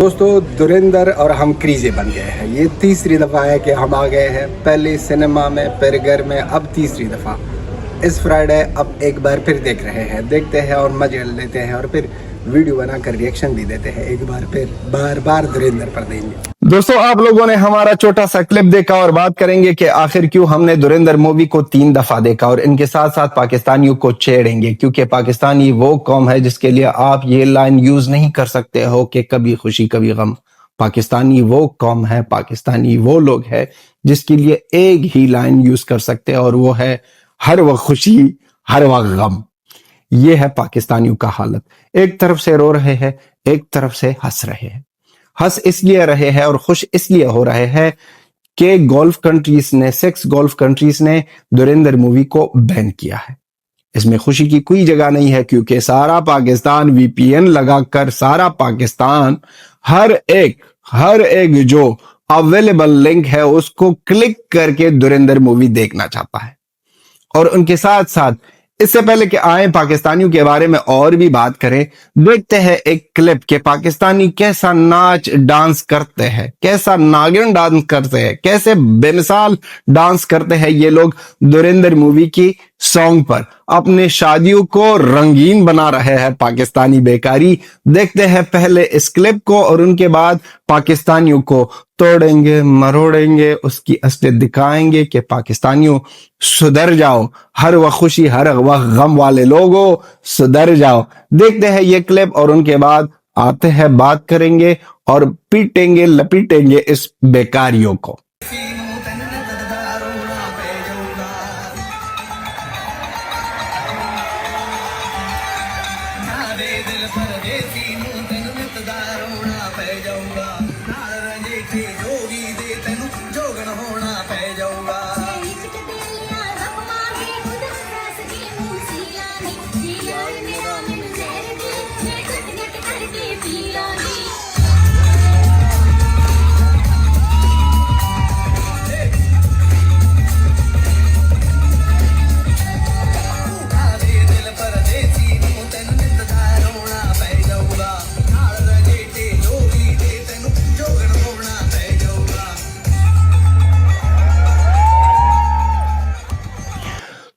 दोस्तों धुरंधर और हम क्रीजे बन गए हैं। ये तीसरी दफ़ा है कि हम आ गए हैं, पहले सिनेमा में फिर घर में, अब तीसरी दफ़ा इस फ्राइडे अब एक बार फिर देख रहे हैं। देखते हैं और मजे लेते हैं और फिर वीडियो बनाकर रिएक्शन भी देते हैं। एक बार फिर बार बार धुरंधर पर देंगे। दोस्तों आप लोगों ने हमारा छोटा सा क्लिप देखा और बात करेंगे कि आखिर क्यों हमने धुरंधर मूवी को 3 दफा देखा, और इनके साथ साथ पाकिस्तानियों को छेड़ेंगे क्योंकि पाकिस्तानी वो कौम है जिसके लिए आप ये लाइन यूज नहीं कर सकते हो कि कभी खुशी कभी गम। पाकिस्तानी वो कौम है, पाकिस्तानी वो लोग है जिसके लिए एक ही लाइन यूज कर सकते हैं और वो है हर वक्त खुशी हर वक्त गम। ये है पाकिस्तानियों का हालत। एक तरफ से रो रहे हैं, एक तरफ से हंस रहे हैं। हंस इसलिए रहे हैं और खुश इसलिए हो रहे हैं कि गोल्फ कंट्रीज ने 6 गोल्फ कंट्रीज ने धुरंधर मूवी को बैन किया है। इसमें खुशी की कोई जगह नहीं है क्योंकि सारा पाकिस्तान वीपीएन लगाकर, सारा पाकिस्तान हर एक जो अवेलेबल लिंक है उसको क्लिक करके धुरंधर मूवी देखना चाहता है। और उनके साथ साथ इससे पहले कि आए पाकिस्तानियों के बारे में और भी बात करें, देखते हैं एक क्लिप के पाकिस्तानी कैसा नाच डांस करते हैं, कैसा नागिन डांस करते हैं, कैसे बेमिसाल डांस करते हैं ये लोग धुरंधर मूवी की सॉन्ग पर। अपने शादियों को रंगीन बना रहे हैं पाकिस्तानी बेकारी। देखते हैं पहले इस क्लिप को और उनके बाद पाकिस्तानियों को तोड़ेंगे मरोड़ेंगे, उसकी असलियत दिखाएंगे कि पाकिस्तानियों सुधर जाओ, हर वक्त खुशी हर वक्त गम वाले लोगों सुधर जाओ। देखते हैं ये क्लिप और उनके बाद आते हैं बात करेंगे और पीटेंगे लपीटेंगे इस बेकारियों को।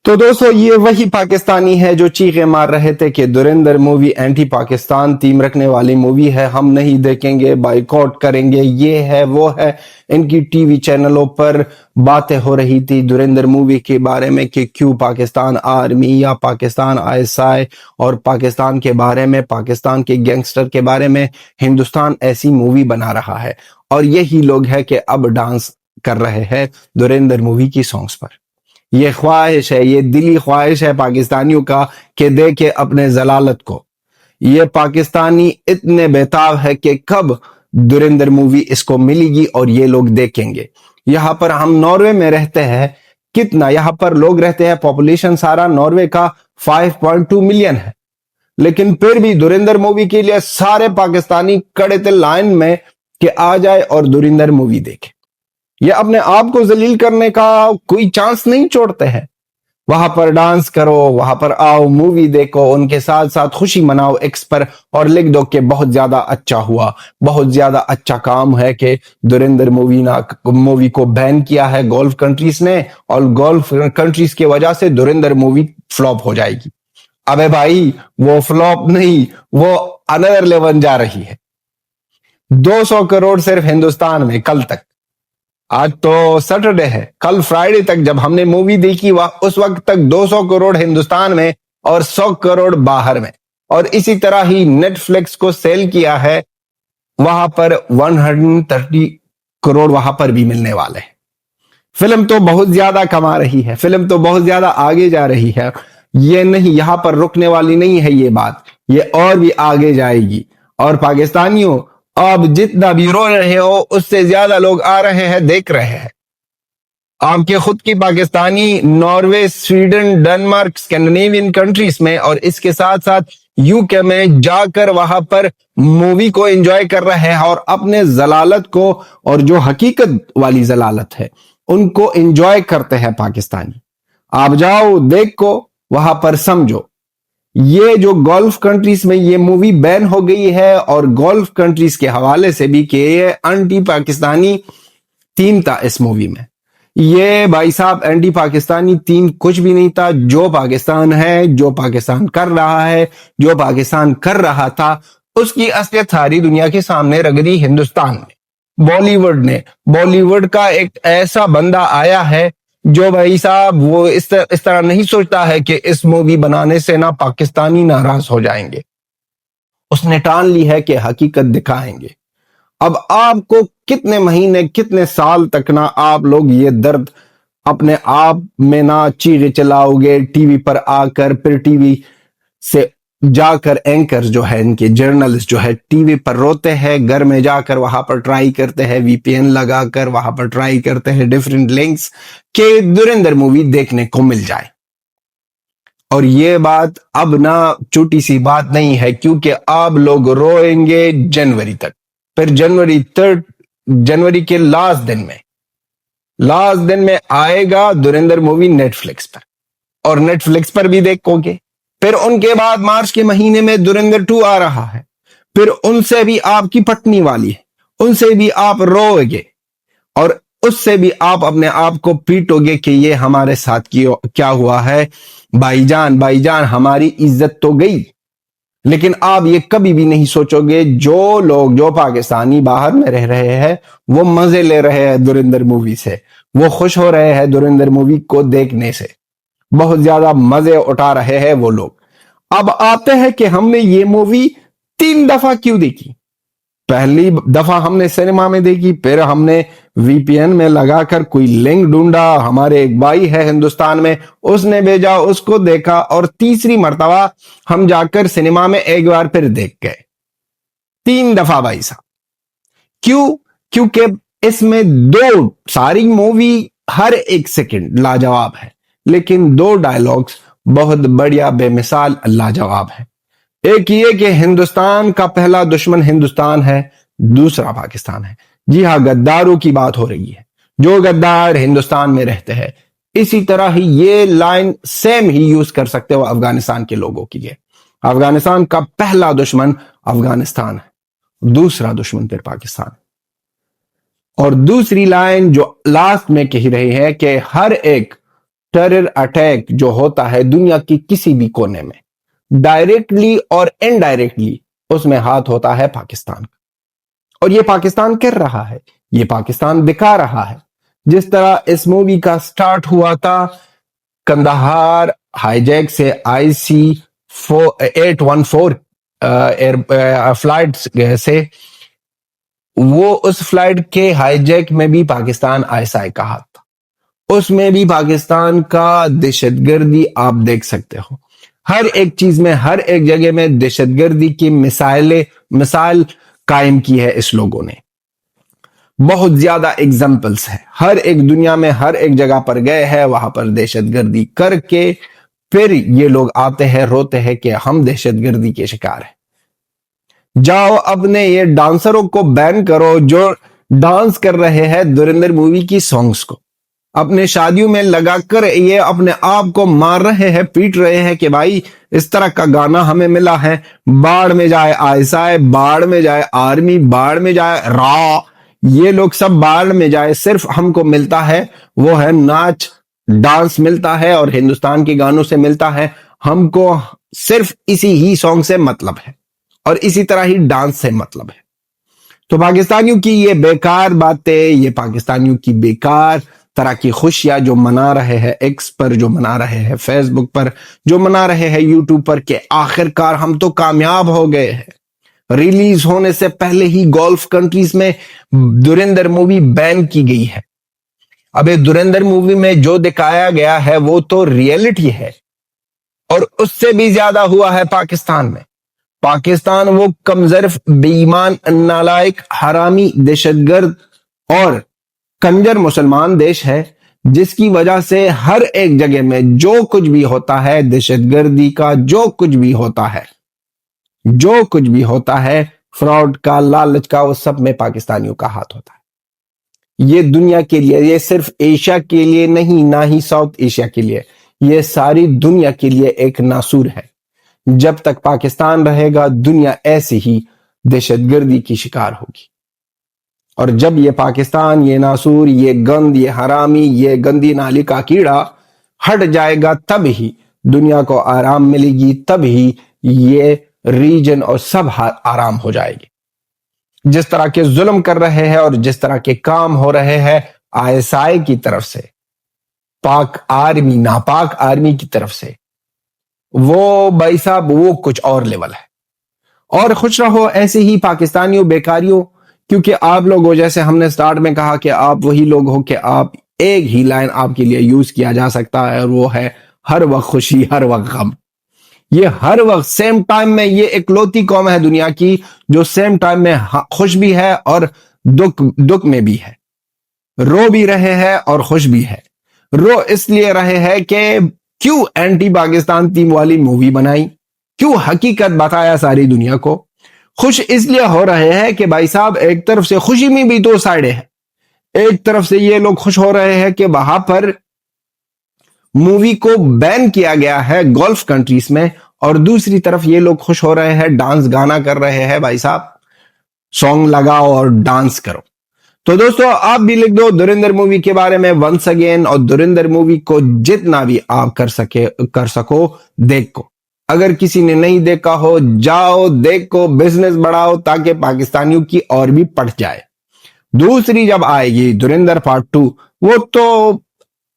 तो दोस्तों ये वही पाकिस्तानी है जो चीखे मार रहे थे कि धुरंधर मूवी एंटी पाकिस्तान थीम रखने वाली मूवी है, हम नहीं देखेंगे, बाइकआउट करेंगे, ये है वो है। इनकी टीवी चैनलों पर बातें हो रही थी धुरंधर मूवी के बारे में कि क्यों पाकिस्तान आर्मी या पाकिस्तान आईएसआई और पाकिस्तान के बारे में, पाकिस्तान के गैंगस्टर के बारे में हिंदुस्तान ऐसी मूवी बना रहा है। और यही लोग है कि अब डांस कर रहे हैं धुरंधर मूवी की सॉन्ग्स पर। ये ख्वाहिश है, ये दिली ख्वाहिश है पाकिस्तानियों का कि देखे अपने जलालत को। ये पाकिस्तानी इतने बेताब है कि कब धुरंधर मूवी इसको मिलेगी और ये लोग देखेंगे। यहाँ पर हम नॉर्वे में रहते हैं, कितना यहाँ पर लोग रहते हैं, पॉपुलेशन सारा नॉर्वे का 5.2 मिलियन है, लेकिन फिर भी धुरंधर मूवी के लिए सारे पाकिस्तानी खड़े थे लाइन में कि आ जाए और धुरंधर मूवी देखे। ये अपने आप को जलील करने का कोई चांस नहीं छोड़ते हैं। वहां पर डांस करो, वहां पर आओ, मूवी देखो, उनके साथ साथ खुशी मनाओ एक्स पर और लिख दो कि बहुत ज्यादा अच्छा हुआ, बहुत ज्यादा अच्छा काम है कि धुरंधर मूवी को बैन किया है गोल्फ कंट्रीज ने और गोल्फ कंट्रीज की वजह से धुरंधर मूवी फ्लॉप हो जाएगी। अबे भाई वो फ्लॉप नहीं, वो अनदर लेवल जा रही है। 200 करोड़ सिर्फ हिंदुस्तान में कल तक। आज तो सैटरडे है, कल फ्राइडे तक जब हमने मूवी देखी उस वक्त तक 200 करोड़ हिंदुस्तान में और 100 करोड़ बाहर में। और इसी तरह ही नेटफ्लिक्स को सेल किया है, वहां पर 130 करोड़ वहां पर भी मिलने वाले हैं। फिल्म तो बहुत ज्यादा कमा रही है, फिल्म तो बहुत ज्यादा आगे जा रही है। ये नहीं, यहां पर रुकने वाली नहीं है ये बात, ये और भी आगे जाएगी। और पाकिस्तानियों अब जितना भी रो रहे हो उससे ज्यादा लोग आ रहे हैं, देख रहे हैं। आपके खुद की Pakistani Norway, Sweden, Denmark, Scandinavian countries में और इसके साथ साथ यूके में जाकर वहां पर मूवी को एंजॉय कर रहे हैं और अपने जलालत को और जो हकीकत वाली जलालत है उनको एंजॉय करते हैं पाकिस्तानी। आप जाओ, देखो, वहां पर समझो। ये जो गल्फ कंट्रीज में ये मूवी बैन हो गई है, और गल्फ कंट्रीज के हवाले से भी कि ये एंटी पाकिस्तानी थीम था इस मूवी में। ये भाई साहब एंटी पाकिस्तानी थीम कुछ भी नहीं था। जो पाकिस्तान है, जो पाकिस्तान कर रहा है, जो पाकिस्तान कर रहा था, उसकी असलियत सारी दुनिया के सामने रख दी हिंदुस्तान ने, बॉलीवुड ने। बॉलीवुड का एक ऐसा बंदा आया है जो भाई साहब वो इस तरह नहीं सोचता है कि इस मूवी बनाने से ना पाकिस्तानी नाराज हो जाएंगे। उसने ठान ली है कि हकीकत दिखाएंगे। अब आपको कितने महीने, कितने साल तक ना आप लोग ये दर्द अपने आप में ना चीखे चलाओगे टीवी पर आकर, फिर टीवी से जाकर एंकर जो है, इनके जर्नलिस्ट जो है टीवी पर रोते हैं, घर में जाकर वहां पर ट्राई करते हैं, वीपीएन लगाकर वहां पर ट्राई करते हैं डिफरेंट लिंक्स के धुरंधर मूवी देखने को मिल जाए। और ये बात अब ना छोटी सी बात नहीं है, क्योंकि आप लोग रोएंगे जनवरी तक, फिर जनवरी के लास्ट दिन में आएगा धुरंधर मूवी नेटफ्लिक्स पर, और नेटफ्लिक्स पर भी देखोगे। फिर उनके बाद मार्च के महीने में धुरंधर 2 आ रहा है, फिर उनसे भी आपकी पटनी वाली है, उनसे भी आप रोओगे, और उससे भी आप अपने आप को पीटोगे कि ये हमारे साथ क्या हुआ है, भाईजान हमारी इज्जत तो गई। लेकिन आप ये कभी भी नहीं सोचोगे जो लोग, जो पाकिस्तानी बाहर में रह रहे हैं, वो मजे ले रहे हैं धुरंधर मूवी से, वो खुश हो रहे हैं धुरंधर मूवी को देखने से, बहुत ज्यादा मजे उठा रहे हैं वो लोग। अब आते हैं कि हमने ये मूवी 3 दफा क्यों देखी। पहली दफा हमने सिनेमा में देखी, फिर हमने वीपीएन में लगाकर कोई लिंक ढूंढा, हमारे एक भाई है हिंदुस्तान में, उसने भेजा, उसको देखा, और तीसरी मर्तबा हम जाकर सिनेमा में एक बार फिर देख गए। 3 दफा भाई साहब। क्यों? क्योंकि इसमें सारी मूवी हर एक सेकंड लाजवाब है, लेकिन 2 डायलॉग्स बहुत बढ़िया, बेमिसाल लाजवाब है। एक ये कि हिंदुस्तान का पहला दुश्मन हिंदुस्तान है, दूसरा पाकिस्तान है। जी हां, गद्दारों की बात हो रही है, जो गद्दार हिंदुस्तान में रहते हैं। इसी तरह ही ये लाइन सेम ही यूज कर सकते हो अफगानिस्तान के लोगों के लिए। अफगानिस्तान का पहला दुश्मन अफगानिस्तान है, दूसरा दुश्मन फिर पाकिस्तान। और दूसरी लाइन जो लास्ट में कही रही है कि हर एक टेरर अटैक जो होता है दुनिया की किसी भी कोने में, डायरेक्टली और इनडायरेक्टली उसमें हाथ होता है पाकिस्तान का। और ये पाकिस्तान कर रहा है, ये पाकिस्तान दिखा रहा है। जिस तरह इस मूवी का स्टार्ट हुआ था कंदाहार हाईजैक से IC-814 एयर फ्लाइट से, वो उस फ्लाइट के हाईजैक में भी पाकिस्तान आईएसआई का हाथ था, उसमें भी पाकिस्तान का दहशतगर्दी आप देख सकते हो। हर एक चीज में, हर एक जगह में दहशतगर्दी की मिसाल कायम की है इस लोगों ने। बहुत ज्यादा एग्जाम्पल्स है, हर एक दुनिया में हर एक जगह पर गए हैं, वहां पर दहशतगर्दी करके फिर ये लोग आते हैं, रोते हैं कि हम दहशतगर्दी के शिकार हैं। जाओ अपने ये डांसरों को बैन करो जो डांस कर रहे हैं धुरंधर मूवी की सॉन्ग्स को, अपने शादियों में लगाकर ये अपने आप को मार रहे हैं, पीट रहे हैं कि भाई इस तरह का गाना हमें मिला है। बाढ़ में जाए आईएसआई, बाढ़ में जाए आर्मी, बाढ़ में जाए रॉ, ये लोग सब बाढ़ में जाए, सिर्फ हमको मिलता है वो है नाच डांस मिलता है, और हिंदुस्तान के गानों से मिलता है। हमको सिर्फ इसी ही सॉन्ग से मतलब है, और इसी तरह ही डांस से मतलब है। तो पाकिस्तानियों की ये बेकार बातें, ये पाकिस्तानियों की बेकार तरह की खुशियां जो मना रहे हैं एक्स पर, जो मना रहे हैं फेसबुक पर, जो मना रहे हैं यूट्यूब पर कि आखिरकार हम तो कामयाब हो गए हैं। रिलीज होने से पहले ही गल्फ कंट्रीज में धुरंधर मूवी बैन की गई है। अब ये धुरंधर मूवी में जो दिखाया गया है वो तो रियलिटी है, और उससे भी ज्यादा हुआ है पाकिस्तान में। पाकिस्तान वो कमजोर, बेईमान, नालायक, हरामी, दहशतगर्द और कंजर मुसलमान देश है, जिसकी वजह से हर एक जगह में जो कुछ भी होता है दहशतगर्दी का, जो कुछ भी होता है फ्रॉड का, लालच का, वो सब में पाकिस्तानियों का हाथ होता है। ये दुनिया के लिए, ये सिर्फ एशिया के लिए नहीं, ना ही साउथ एशिया के लिए, ये सारी दुनिया के लिए एक नासूर है। जब तक पाकिस्तान रहेगा दुनिया ऐसे ही दहशतगर्दी की शिकार होगी। और जब ये पाकिस्तान, ये नासूर, ये गंद, ये हरामी, ये गंदी नाली का कीड़ा हट जाएगा, तब ही दुनिया को आराम मिलेगी, तब ही ये रीजन और सब आराम हो जाएगी। जिस तरह के जुल्म कर रहे हैं और जिस तरह के काम हो रहे हैं आईएसआई की तरफ से, पाक आर्मी, नापाक आर्मी की तरफ से, वो भाई साहब वो कुछ और लेवल है। और खुश रहो ऐसे ही पाकिस्तानियों, बेकारियों, क्योंकि आप लोग हो, जैसे हमने स्टार्ट में कहा कि आप वही लोग हो कि आप एक ही लाइन आपके लिए यूज किया जा सकता है और वो है हर वक्त खुशी, हर वक्त गम। ये हर वक्त सेम टाइम में, ये इकलौती कौम है दुनिया की जो सेम टाइम में खुश भी है और दुख में भी है। रो भी रहे हैं और खुश भी है। रो इसलिए रहे हैं कि क्यों एंटी पाकिस्तान थीम वाली मूवी बनाई, क्यों हकीकत बताया सारी दुनिया को। खुश इसलिए हो रहे हैं कि भाई साहब एक तरफ से खुशी में भी दो साइडें हैं। एक तरफ से ये लोग खुश हो रहे हैं कि वहां पर मूवी को बैन किया गया है गल्फ कंट्रीज में, और दूसरी तरफ ये लोग खुश हो रहे हैं, डांस गाना कर रहे हैं, भाई साहब सॉन्ग लगाओ और डांस करो। तो दोस्तों आप भी लिख दो धुरंधर मूवी के बारे में वंस अगेन, और धुरंधर मूवी को जितना भी आप कर सको देखो। अगर किसी ने नहीं देखा हो जाओ देखो, बिजनेस बढ़ाओ ताकि पाकिस्तानियों की और भी पट जाए। दूसरी जब आएगी धुरंधर पार्ट 2, वो तो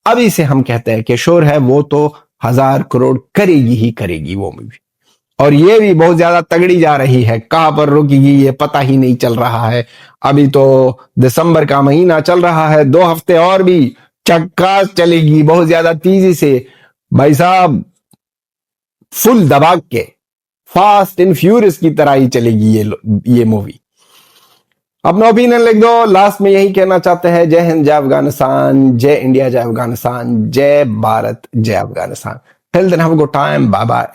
अभी से हम कहते हैं कि श्योर है, वो तो 1000 करोड़ करेगी ही करेगी वो मूवी। और ये भी बहुत ज्यादा तगड़ी जा रही है, कहां पर रुकेगी ये पता ही नहीं चल रहा है। अभी तो दिसंबर का महीना चल रहा है, 2 हफ्ते और भी चक्का चलेगी बहुत ज्यादा तेजी से भाई साहब, फुल दबाग के, फास्ट एंड फ्यूरियस की तरह ही चलेगी ये मूवी। अपना ओपिनियन लिख दो। लास्ट में यही कहना चाहते हैं, जय हिंद, जय अफगानिस्तान, जय इंडिया, जय अफगानिस्तान, जय भारत, जय Afghanistan. Till then have a good time, bye bye.